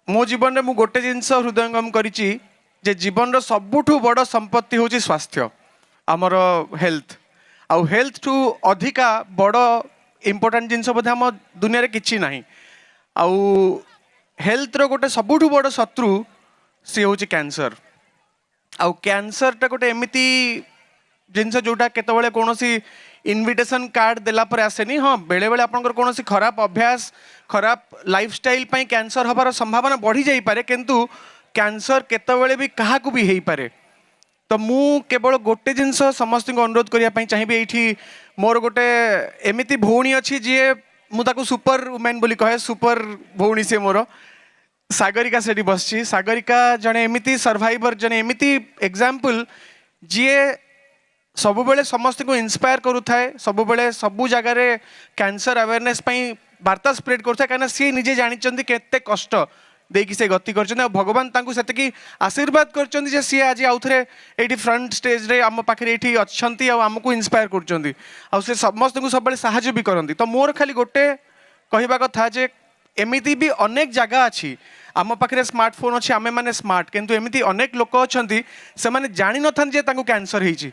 मो जीवन में गोटे जिनस हृदयंगम करिछि जे जीवन सबुठु बड़ संपत्ति हूँ स्वास्थ्य आमर हेल्थ आउ हेल्थ ठू अधिका बड़ इम्पोर्टाट जिनस बोधे आम दुनिया किछि नाही आउ हेल्थ रो गोटे सबुठु बड़ शत्रु सी हूँ कैंसर आउ कैंसर टा गोटे एमिति जिनस जोटा केतबेले कोनोसी इनविटेशन कार्ड देला पर आसेनी हाँ बेले बेले आपनकर कोनोसी खराब अभ्यास खराब लाइफस्टाइल पई कैंसर हबार संभावना बढ़ी जाई पारे किंतु कैंसर केतबेले भी काहाकू भी हेई पारे तो मु केवल गोटे जिनस समस्त को अनुरोध करिया पई चाहिबे एठी मोर गोटे एमिति भौणी अछि जे मु ताकू सुपर वुमेन बोली कहे सुपर भौणी से मोर सागरिका सेठी बसची सागरिका जने एमिति सर्वाइवर जने एमिति एग्जांपल जे सबु बेले समस्त को इंस्पायर करूथाए सबु बेले सबु जगह रे कैंसर अवेयरनेस पई वार्ता स्प्रेड करूथाए काना सी निजे जानिचंदी केते कष्ट देकी से गति करचंदी भगवान तांकू सेतकी आशीर्वाद करचंदी जे सी आज आउथरे एठी फ्रंट स्टेज रे आम पाखरे एठी अछंती आ हमकू इंस्पायर करचंदी आ से समस्त को सब बेले सहायता भी करंदी तो मोर खाली गोटे कहबा कथा जे एमिति भी अनेक जगह अछि आम पाखरे स्मार्टफोन अछि आमे माने स्मार्ट किंतु एमिति अनेक लोक अछंती से माने जानि नथन जे तांकू कैंसर हेछि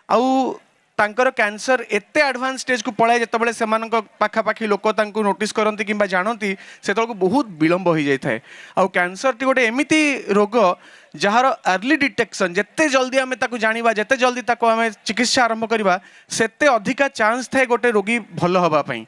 आउ तांकर कैंसर एते एडवांस स्टेज को पळाय जतबेले सेमानक पाखापाखी लोक तांकू नोटिस करंती किंबा जानती सेतळको बहुत विलंब हो जाय थाए आउ कैंसर टी गोटे एमिति रोग जहार अर्ली डिटेक्शन जेते जल्दी आमे ताकू जानिबा जेते जल्दी ताकू आमे चिकित्सा आरंभ करिबा सेते अधिका चांस थाए गोटे रोगी भलो हबा पई।